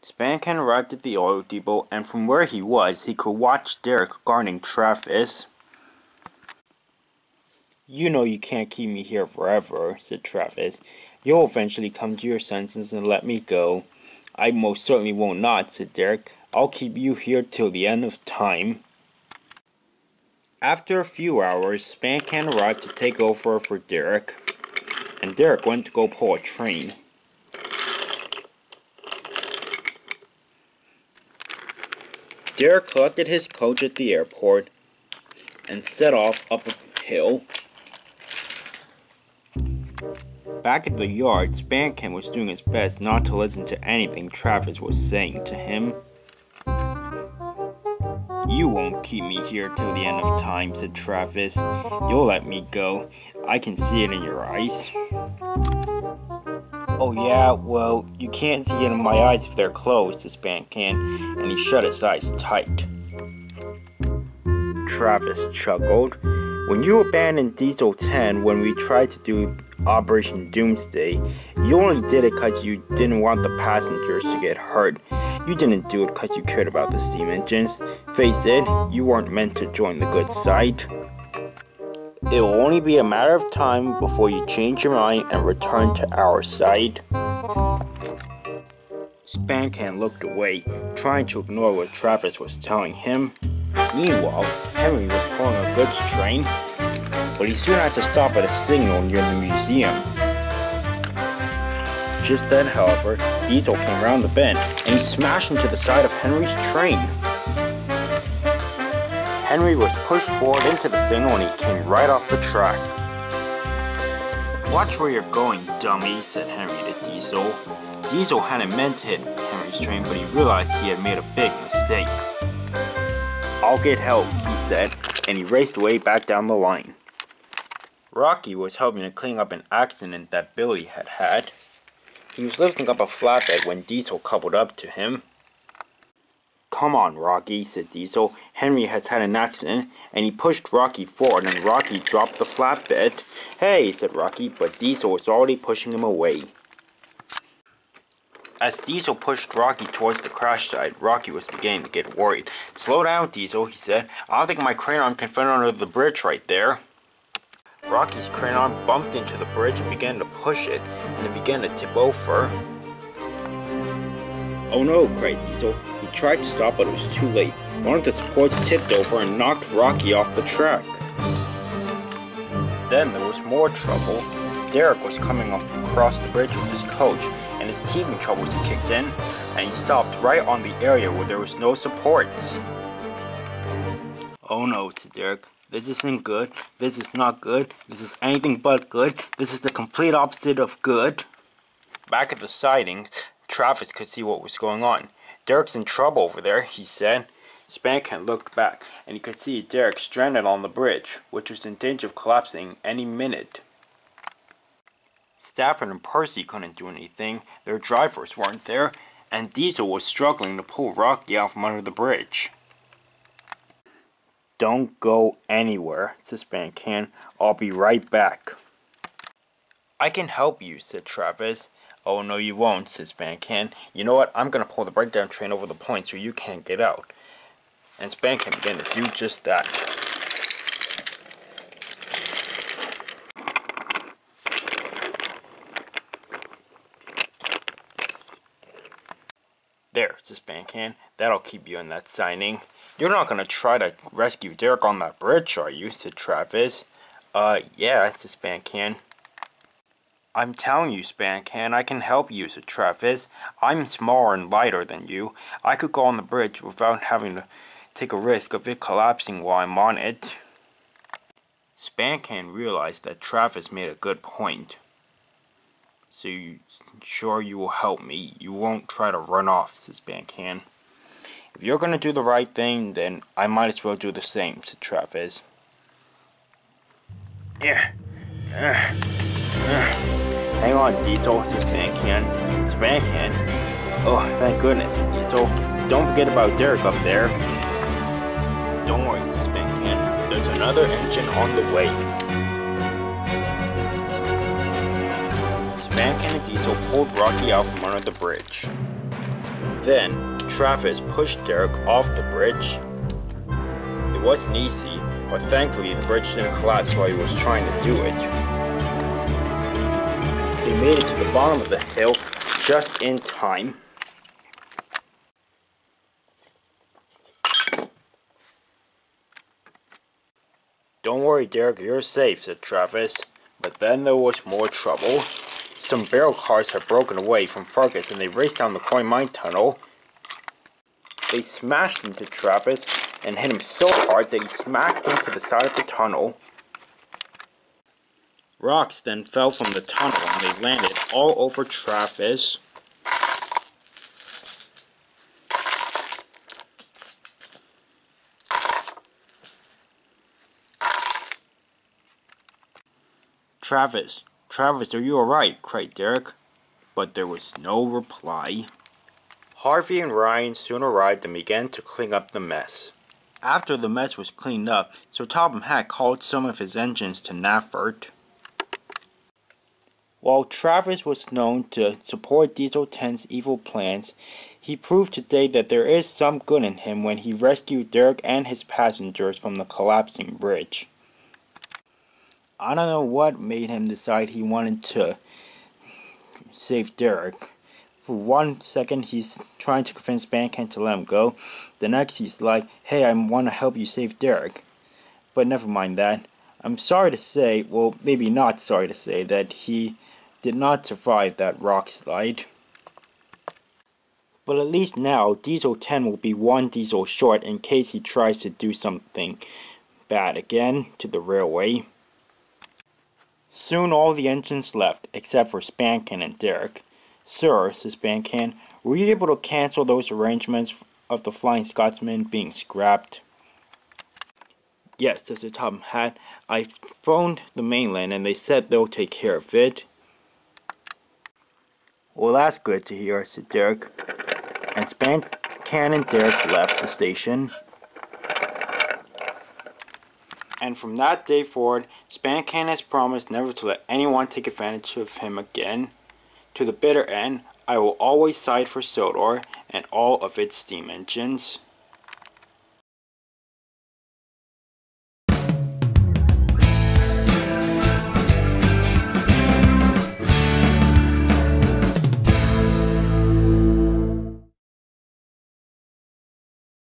Spamcan arrived at the oil depot, and from where he was, he could watch Derek guarding Travis. "You know you can't keep me here forever," said Travis. "You'll eventually come to your senses and let me go." "I most certainly won't not," said Derek. "I'll keep you here till the end of time." After a few hours, Spamcan arrived to take over for Derek, and Derek went to go pull a train. Derek collected his coach at the airport and set off up a hill. Back at the yard, Spamcan was doing his best not to listen to anything Travis was saying to him. "You won't keep me here till the end of time," said Travis. "You'll let me go. I can see it in your eyes." "Oh yeah, well, you can't see it in my eyes if they're closed," said Spamcan, and he shut his eyes tight. Travis chuckled. "When you abandoned Diesel 10 when we tried to do Operation Doomsday, you only did it because you didn't want the passengers to get hurt. You didn't do it because you cared about the steam engines. Face it, you weren't meant to join the good side. It will only be a matter of time before you change your mind and return to our side." Spamcan looked away, trying to ignore what Travis was telling him. Meanwhile, Henry was pulling a goods train, but he soon had to stop at a signal near the museum. Just then, however, Diesel came around the bend, and he smashed into the side of Henry's train. Henry was pushed forward into the signal, and he came right off the track. "Watch where you're going, dummy," said Henry to Diesel. Diesel hadn't meant to hit Henry's train, but he realized he had made a big mistake. "I'll get help," he said, and he raced away back down the line. Rocky was helping to clean up an accident that Billy had had. He was lifting up a flatbed when Diesel coupled up to him. "Come on, Rocky," said Diesel. "Henry has had an accident," and he pushed Rocky forward, and Rocky dropped the flatbed. "Hey," said Rocky, but Diesel was already pushing him away. As Diesel pushed Rocky towards the crash site, Rocky was beginning to get worried. "Slow down, Diesel," he said. "I don't think my crane arm can fit under the bridge right there." Rocky's crane arm bumped into the bridge and began to push it, and it began to tip over. "Oh no," cried Diesel. He tried to stop, but it was too late. One of the supports tipped over and knocked Rocky off the track. Then there was more trouble. Derek was coming across the bridge with his coach, and his teething troubles kicked in, and he stopped right on the area where there was no supports. "Oh no," said Derek. "This isn't good. This is not good. This is anything but good. This is the complete opposite of good." Back at the siding, Travis could see what was going on. "Derek's in trouble over there," he said. Spamcan looked back, and he could see Derek stranded on the bridge, which was in danger of collapsing any minute. Stafford and Percy couldn't do anything. Their drivers weren't there, and Diesel was struggling to pull Rocky out from under the bridge. "Don't go anywhere," said Spamcan. "I'll be right back." "I can help you," said Travis. "Oh, no you won't," said Spamcan. "You know what? I'm going to pull the breakdown train over the point so you can't get out." And Spamcan began to do just that. "There," said Spamcan. "That'll keep you in that siding." "You're not going to try to rescue Derek on that bridge, are you?" said Travis. Yeah," said Spamcan. "I'm telling you, Spamcan, I can help you," said Travis. "I'm smaller and lighter than you. I could go on the bridge without having to take a risk of it collapsing while I'm on it." Spamcan realized that Travis made a good point. "So you sure you will help me? You won't try to run off," said Spamcan. "If you're going to do the right thing, then I might as well do the same," said Travis. "Hang on, Diesel," said Spamcan. "Spamcan? Oh, thank goodness," said Diesel. "Don't forget about Derek up there." "Don't worry," said Spamcan. "There's another engine on the way." Spamcan and Diesel pulled Rocky out from under the bridge. Then, Travis pushed Derek off the bridge. It wasn't easy, but thankfully the bridge didn't collapse while he was trying to do it. They made it to the bottom of the hill just in time. "Don't worry, Derek, you're safe," said Travis. But then there was more trouble. Some barrel cars had broken away from Fargus and they raced down the coin mine tunnel. They smashed into Travis and hit him so hard that he smacked into the side of the tunnel. Rocks then fell from the tunnel and they landed all over Travis. Travis, are you alright?" cried Derek. But there was no reply. Harvey and Ryan soon arrived and began to clean up the mess. After the mess was cleaned up, Sir Topham Hatt called some of his engines to Nafford. While Travis was known to support Diesel 10's evil plans, he proved today that there is some good in him when he rescued Derek and his passengers from the collapsing bridge. I don't know what made him decide he wanted to save Derek. For 1 second he's trying to convince Spamcan to let him go. The next he's like, "Hey, I want to help you save Derek." But never mind that. I'm sorry to say, well, maybe not sorry to say, that he did not survive that rock slide. But at least now, Diesel 10 will be one diesel short in case he tries to do something bad again to the railway. Soon all the engines left, except for Spamcan and Derek. "Sir," says Spamcan, "were you able to cancel those arrangements of the Flying Scotsman being scrapped?" "Yes," says the Topham Hatt. "I phoned the mainland and they said they'll take care of it." "Well, that's good to hear," said Derek. And Spamcan and Derek left the station. And from that day forward, Spamcan has promised never to let anyone take advantage of him again. To the bitter end, I will always side for Sodor and all of its steam engines.